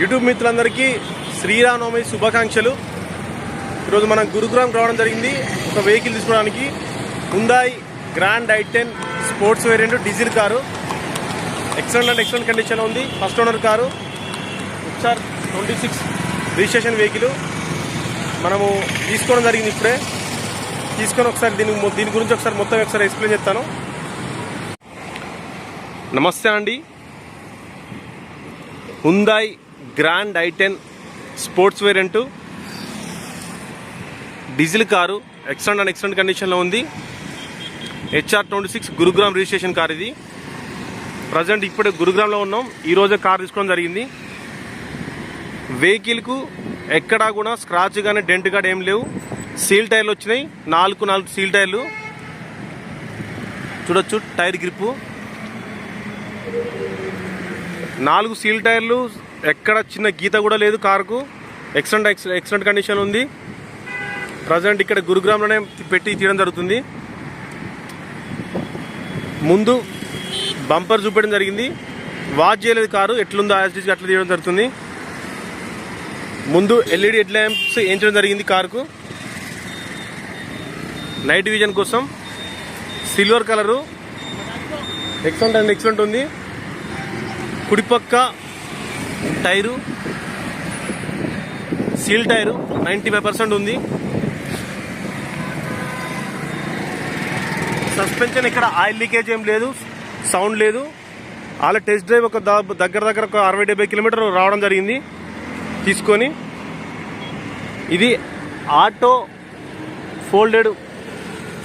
YouTube మిత్రులందరికీ శ్రీరామనవమి శుభాకాంక్షలు. ఈరోజు మనం గురుగ్రామ్ రావడం జరిగింది ఒక వెహికల్ తీసుకోవడానికి. హుందాయ్ grand i10 sports variant diesel car. Excellent కండిషన్లో ఉంది. First owner car. HR 26 registration vehicle మనము తీసుకోవడం జరిగింది. ఇప్పుడే తీసుకొని ఒకసారి దీని గురించి మొత్తం ఎక్స్ప్లెయిన్ చేస్తాను. నమస్తే అండి. హుందాయ్ grand i10 sports variant diesel car excellent కండిషన్లో ఉంది. HR 26 Gurugram registration car. ఇది ప్రజెంట్ ఇప్పుడే గురుగ్రామ్లో ఉన్నాం. ఈరోజే కార్ తీసుకోవడం జరిగింది. వెహికల్కు ఎక్కడా కూడా స్క్రాచ్ కానీ డెంట్ కానీ ఏం లేవు. సీల్ టైర్లు వచ్చినాయి. నాలుగు సీల్ టైర్లు చూడొచ్చు. టైర్ గ్రిప్పు 4 సీల్ టైర్లు. ఎక్కడ చిన్న గీత కూడా లేదు కారుకు. ఎక్సలెంట్ కండిషన్ ఉంది. ప్రజెంట్ ఇక్కడ గురుగ్రామ్లోనే పెట్టి తీయడం జరుగుతుంది. ముందు బంపర్ చూపించడం జరిగింది. వాచ్ చేయలేదు కారు. ఎట్లుందో యాజ్ అట్లా తీయడం జరుగుతుంది. ముందు LED హెడ్ ల్యాంప్స్ వేయించడం జరిగింది కారుకు. నైట్ విజన్ కోసం సిల్వర్ కలరు ఎక్సలెంట్ ఉంది. కుడిపక్క టైరు సీల్ టైరు 95% ఉంది. సస్పెన్షన్ ఇక్కడ ఆయిల్ లీకేజ్ ఏం లేదు, సౌండ్ లేదు. అలా టెస్ట్ డ్రైవ్ ఒక దగ్గర ఒక 60-70 కిలోమీటర్ రావడం జరిగింది తీసుకొని. ఇది ఆటో ఫోల్డెడ్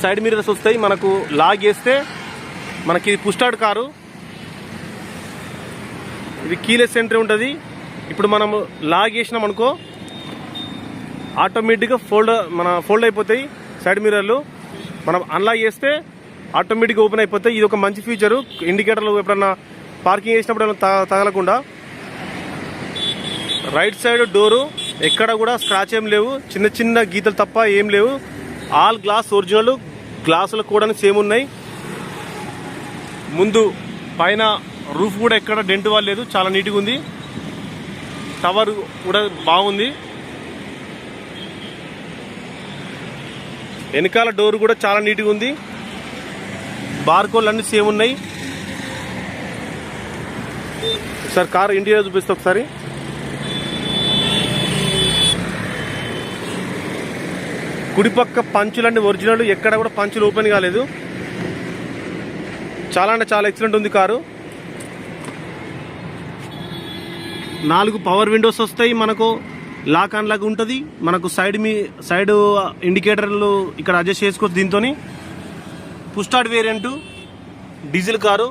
సైడ్ మిర్రర్స్ వస్తాయి. మనకు లాగ్ చేస్తే మనకి ఇది పుష్ స్టార్ట్ కారు. ఇది కీలెస్ ఎంట్రీ ఉంటుంది. ఇప్పుడు మనము లాగ్ చేసినాం అనుకో ఆటోమేటిక్గా ఫోల్డ్ అయిపోతాయి సైడ్ మిర్రర్లు. మనం అన్లాక్ చేస్తే ఆటోమేటిక్గా ఓపెన్ అయిపోతాయి. ఇది ఒక మంచి ఫీచరు. ఇండికేటర్లు ఎప్పుడన్నా పార్కింగ్ చేసినప్పుడు తగలకుండా. రైట్ సైడ్ డోరు ఎక్కడ కూడా స్క్రాచ్ ఏం లేవు. చిన్న గీతలు తప్ప ఏం లేవు. All glass original. గ్లాసులు కూడా సేమ్ ఉన్నాయి. ముందు పైన రూఫ్ కూడా ఎక్కడ డెంట్ వాళ్ళలేదు. చాలా నీట్గా ఉంది. టవర్ కూడా బాగుంది. వెనకాల డోర్ కూడా చాలా నీట్గా ఉంది. బార్కోళ్ళు అన్నీ సేమ్ ఉన్నాయి. ఒకసారి కార్ ఇంటీరియర్ చూపిస్తే ఒకసారి. కుడిపక్క పంచులన్నీ ఒరిజినల్. ఎక్కడ కూడా పంచులు ఓపెన్ కాలేదు. చాలా అంటే చాలా ఎక్సలెంట్ ఉంది కారు. 4 పవర్ విండోస్ వస్తాయి. మనకు లాక్ అన్లాక్ ఉంటుంది. మనకు సైడ్ ఇండికేటర్లు ఇక్కడ అడ్జస్ట్ చేసుకోవచ్చు. దీంతో push start variant diesel car.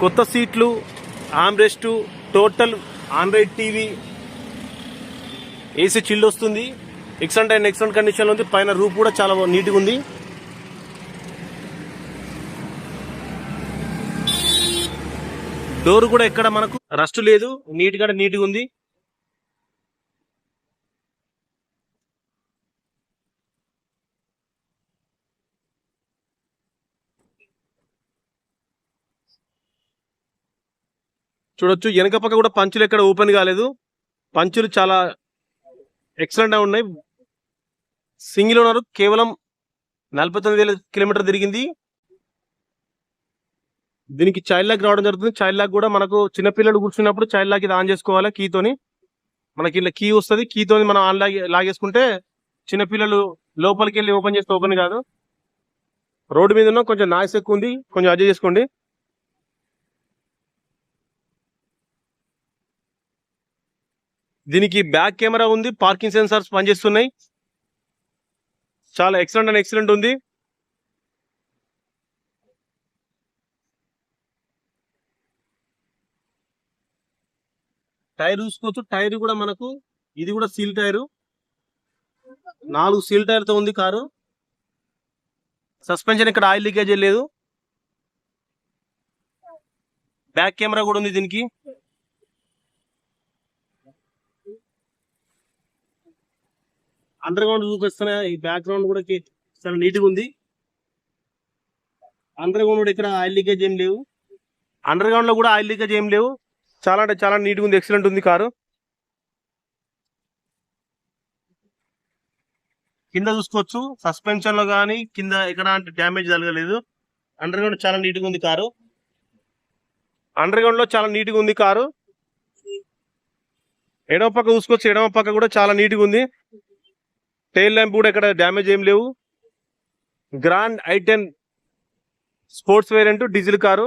కొత్త సీట్లు, armrest, total Android TV, AC chilled వస్తుంది. ఎక్సలెంట్ కండిషన్లో ఉంది. పైన రూఫ్ కూడా చాలా నీట్గా ఉంది. డోర్ కూడా ఎక్కడ మనకు రస్ట్ లేదు. నీట్గా ఉంది. చూడొచ్చు. వెనక పక్క కూడా పంచులు ఎక్కడ ఓపెన్ కాలేదు. పంచులు చాలా ఎక్సలెంట్ గా ఉన్నాయి. Single owner. కేవలం 49,000 కిలోమీటర్ తిరిగింది. దీనికి చైల్డ్ లాక్ రావడం జరుగుతుంది. చైల్డ్ లాక్ కూడా మనకు చిన్నపిల్లలు కూర్చున్నప్పుడు చైల్డ్ లాక్ ఇది ఆన్ చేసుకోవాలి కీతోని. మనకి ఇలా కీ వస్తుంది. కీతోని మనం ఆన్ లాగేసుకుంటే చిన్నపిల్లలు లోపలికి వెళ్ళి ఓపెన్ చేస్తే ఓపెన్ కాదు. రోడ్డు మీద ఉన్న కొంచెం నాయిస్ ఎక్కువ ఉంది. కొంచెం అడ్జస్ట్ చేసుకోండి. దీనికి బ్యాక్ కెమెరా ఉంది. పార్కింగ్ సెన్సార్స్ పనిచేస్తున్నాయి. చాలా ఎక్సలెంట్ ఉంది. టైర్ చూసుకోవచ్చు. టైర్ కూడా మనకు ఇది కూడా సీల్ టైరు. 4 సీల్ టైర్తో ఉంది కారు. సస్పెన్షన్ ఇక్కడ ఆయిల్ లీకేజ్ లేదు. బ్యాక్ కెమెరా కూడా ఉంది దీనికి. అండర్ గ్రౌండ్ చూపిస్తున్నాయి. ఈ బ్యాక్ గ్రౌండ్ కూడా చాలా నీట్గా ఉంది. అండర్ గ్రౌండ్ కూడా ఇక్కడ ఆయిల్ లీకేజ్ ఏం లేవు. అండర్ గ్రౌండ్ లో కూడా ఆయిల్ లీకేజ్ ఏం లేవు. చాలా అంటే చాలా నీట్గా ఉంది, ఎక్సలెంట్ ఉంది కారు. కింద చూసుకోవచ్చు, సస్పెన్షన్ లో కానీ కింద ఎక్కడ అంటే డ్యామేజ్ జరగలేదు. అండర్ గ్రౌండ్ చాలా నీట్గా ఉంది కారు. అండర్ గ్రౌండ్ లో చాలా నీట్గా ఉంది కారు. ఎడమ పక్క చూసుకోవచ్చు, ఎడమ పక్క కూడా చాలా నీట్గా ఉంది. టైల్ ల్యాంప్ కూడా ఎక్కడ డ్యామేజ్ ఏం లేవు. Grand i10 sports variant diesel car.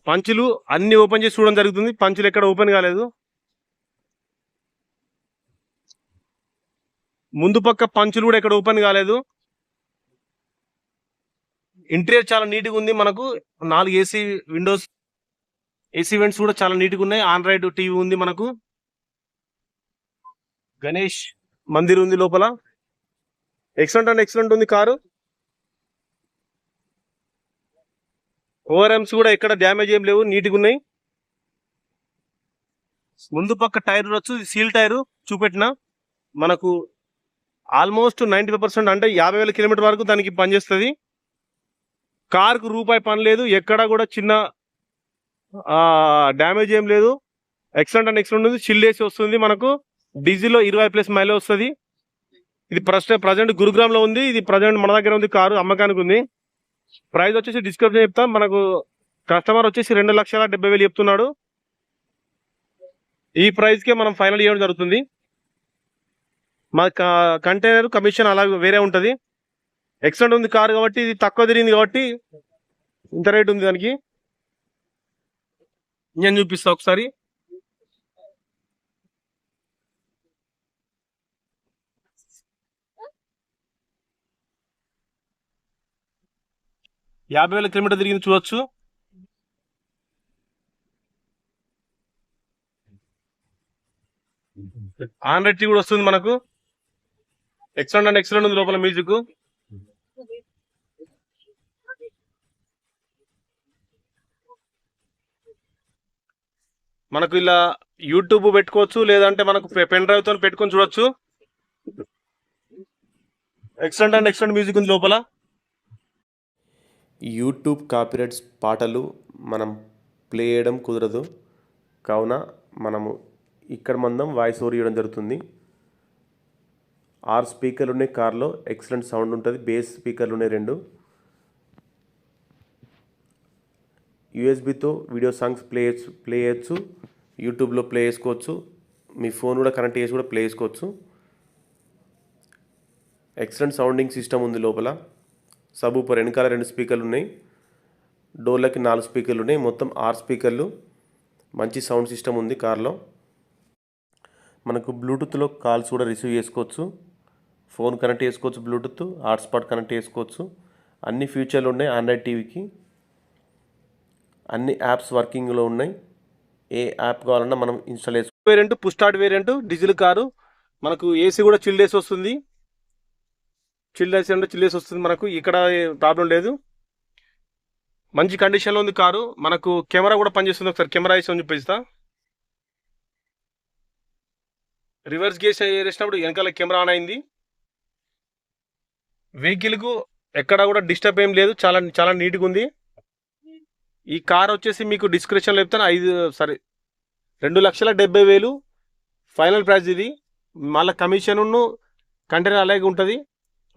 పంచులు అన్ని ఓపెన్ చేసి చూడడం జరుగుతుంది, పంచులు ఎక్కడ ఓపెన్ కాలేదు. ముందు పక్క పంచులు కూడా ఎక్కడ ఓపెన్ కాలేదు. ఇంటీరియర్ చాలా నీట్గా ఉంది. మనకు 4 ఏసీ విండోస్, ఏసీ వెంట్స్ కూడా చాలా నీట్గా ఉన్నాయి. ఆండ్రాయిడ్ టీవీ ఉంది. మనకు గణేష్ మందిర్ ఉంది లోపల. ఎక్సలెంట్ అండ్ ఎక్సలెంట్ ఉంది కారు. ఓఆర్ఎంస్ కూడా ఎక్కడ డ్యామేజ్ ఏం లేవు, నీట్గా ఉన్నాయి. ముందు పక్క టైర్ వచ్చి సీల్ టైరు చూపెట్టిన మనకు ఆల్మోస్ట్ 95% అంటే 50,000 కిలోమీటర్ వరకు దానికి పనిచేస్తుంది. కార్కు రూపాయి పని లేదు, ఎక్కడా కూడా చిన్న డ్యామేజ్ ఏం లేదు. ఎక్సలెంట్ అండ్ ఎక్సలెంట్ ఉంది. చిల్ ఏసీ వస్తుంది. మనకు డీజిల్లో 20+ మైలేజ్ వస్తుంది. ఇది ప్రజెంట్ గురుగ్రామ్లో ఉంది. ఇది ప్రజెంట్ మన దగ్గర ఉంది, కారు అమ్మకానికి ఉంది. ప్రైస్ వచ్చేసి డిస్క్రిప్షన్ చెప్తాం. మనకు కస్టమర్ వచ్చేసి 2,70,000 చెప్తున్నాడు. ఈ ప్రైస్కే మనం ఫైనల్ ఇవ్వడం జరుగుతుంది. మా కంటైనర్ కమిషన్ అలా వేరే ఉంటుంది. ఎక్సలెంట్ ఉంది కారు కాబట్టి, ఇది తక్కువ తిరిగింది కాబట్టి ఇంత రేట్ ఉంది దానికి. నేను చూపిస్తా ఒకసారి. యాభై వేల కిలోమీటర్ తిరిగింది చూడొచ్చు. ఆండ్రాయిడ్ టీవీ కూడా వస్తుంది మనకు. ఎక్సలెంట్ అండ్ ఎక్సలెంట్ ఉంది లోపల మ్యూజిక్. మనకు ఇలా యూట్యూబ్ పెట్టుకోవచ్చు, లేదంటే మనకు పెన్ డ్రైవ్ తో పెట్టుకొని చూడొచ్చు. ఎక్సలెంట్ అండ్ ఎక్సలెంట్ మ్యూజిక్ ఉంది లోపల. యూట్యూబ్ కాపీరైట్స్ పాటలు మనం ప్లే చేయడం కుదరదు, కావున మనము ఇక్కడ మందం వాయిస్ ఓవర్ ఇవ్వడం జరుగుతుంది. 6 స్పీకర్లు ఉన్నాయి కార్లో, ఎక్సలెంట్ సౌండ్ ఉంటుంది. బేస్ స్పీకర్లు ఉన్నాయి 2. యూఎస్బితో వీడియో సాంగ్స్ ప్లే చేయొచ్చు, యూట్యూబ్లో ప్లే చేసుకోవచ్చు. మీ ఫోన్ కూడా కనెక్ట్ చేసి కూడా ప్లే చేసుకోవచ్చు. ఎక్సలెంట్ సౌండింగ్ సిస్టమ్ ఉంది లోపల. సబూపర్ వెనకాల 2 స్పీకర్లు ఉన్నాయి. డోర్లకి 4 స్పీకర్లు ఉన్నాయి. మొత్తం 6 స్పీకర్లు. మంచి సౌండ్ సిస్టమ్ ఉంది కార్లో. మనకు బ్లూటూత్లో కాల్స్ కూడా రిసీవ్ చేసుకోవచ్చు. ఫోన్ కనెక్ట్ చేసుకోవచ్చు, బ్లూటూత్ హాట్స్పాట్ కనెక్ట్ చేసుకోవచ్చు. అన్ని ఫీచర్లు ఉన్నాయి ఆండ్రాయిడ్ టీవీకి. అన్ని యాప్స్ వర్కింగ్లో ఉన్నాయి. ఏ యాప్ కావాలన్నా మనం ఇన్స్టాల్ చేసుకోవచ్చు. Variant push start variant diesel car. మనకు ఏసీ కూడా చిల్డ్ ఏసీ వస్తుంది. చిల్డ్ ఏసీ అంటే చిల్డ్ ఏసీ వస్తుంది. మనకు ఇక్కడ ప్రాబ్లం లేదు. మంచి కండిషన్లో ఉంది కారు. మనకు కెమెరా కూడా పనిచేస్తుంది. ఒకసారి కెమెరా వేసి చూపిస్తా. రివర్స్ గేస్ వేసినప్పుడు వెనకాల కెమెరా ఆన్ అయింది. వెహికల్కు ఎక్కడ కూడా డిస్టర్బ్ ఏం లేదు, చాలా చాలా నీట్గా ఉంది. ఈ కార్ వచ్చేసి మీకు డిస్క్రిప్షన్లో చెప్తాను. 2,70,000 ఫైనల్ ప్రైస్ ఇది. మళ్ళీ కమిషన్ కంటైనర్ అలాగే ఉంటుంది.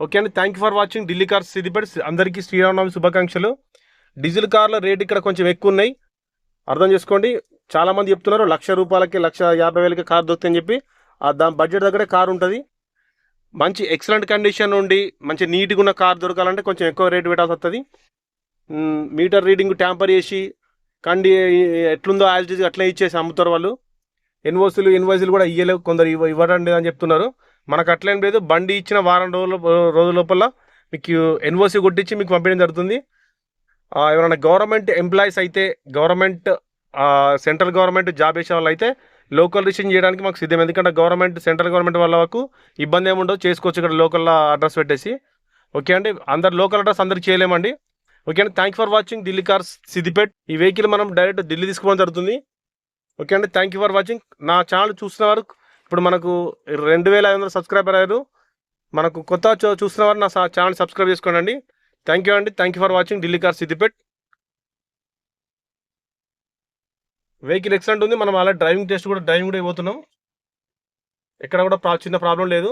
ఓకే అండి, thank you for watching Delhi cars Siddipet. అందరికీ శ్రీరామనవమి శుభాకాంక్షలు. డీజిల్ కార్ల రేట్ ఇక్కడ కొంచెం ఎక్కువ ఉన్నాయి, అర్థం చేసుకోండి. చాలా మంది చెప్తున్నారు 1,00,000 రూపాయలకి 1,50,000 కార్ దొరుకుతుందని చెప్పి. దాని బడ్జెట్ దగ్గరే కార్ ఉంటుంది. మంచి ఎక్సలెంట్ కండిషన్ ఉండి మంచి నీట్గా ఉన్న కార్ దొరకాలంటే కొంచెం ఎక్కువ రేటు పెట్టాల్సి వస్తుంది. మీటర్ రీడింగ్ ట్యాంపర్ చేసి ఎట్లుందో యాజిటీజ్ అట్లా ఇచ్చేసి అమ్ముతారు వాళ్ళు. ఇన్వాయిస్లు కూడా ఇవ్వలేవు, కొందరు ఇవ్వడం అని చెప్తున్నారు. మనకు అట్లేం లేదు. బండి ఇచ్చిన వారం రోజుల లోపల మీకు ఎన్ఓసి కొట్టించి మీకు పంపించడం జరుగుతుంది. ఎవరైనా గవర్నమెంట్ ఎంప్లాయీస్ అయితే, గవర్నమెంట్ సెంట్రల్ గవర్నమెంట్ జాబ్ చేసే వాళ్ళు అయితే లోకల్ రిజిస్ట్రేషన్ చేయడానికి మాకు సిద్ధం. ఎందుకంటే సెంట్రల్ గవర్నమెంట్ వాళ్ళకు ఇబ్బంది ఏమి ఉండదు, చేసుకోవచ్చు ఇక్కడ లోకల్ అడ్రస్ పెట్టేసి. ఓకే అండి, అందరు లోకల్ అడ్రస్ అందరికి చేయలేమండి. ఓకే అండి, thank you for watching Delhi cars Siddipet. ఈ వెహికల్ మనం డైరెక్ట్ ఢిల్లీ తీసుకోవడం జరుగుతుంది. ఓకే అండి, థ్యాంక్ యూ ఫర్ వాచింగ్. నా ఛానల్ చూస్తున్నవారు ఇప్పుడు మనకు 2,500 సబ్స్క్రైబర్ అయ్యారు. మనకు కొత్త చూస్తున్నవారు నా ఛానల్ సబ్స్క్రైబ్ చేసుకోండి. థ్యాంక్ యూ అండి, thank you for watching Delhi car Siddipet. Vehicle excellent ఉంది. మనం అలా డ్రైవింగ్ కూడా పోతున్నాం. ఎక్కడ కూడా చిన్న ప్రాబ్లం లేదు.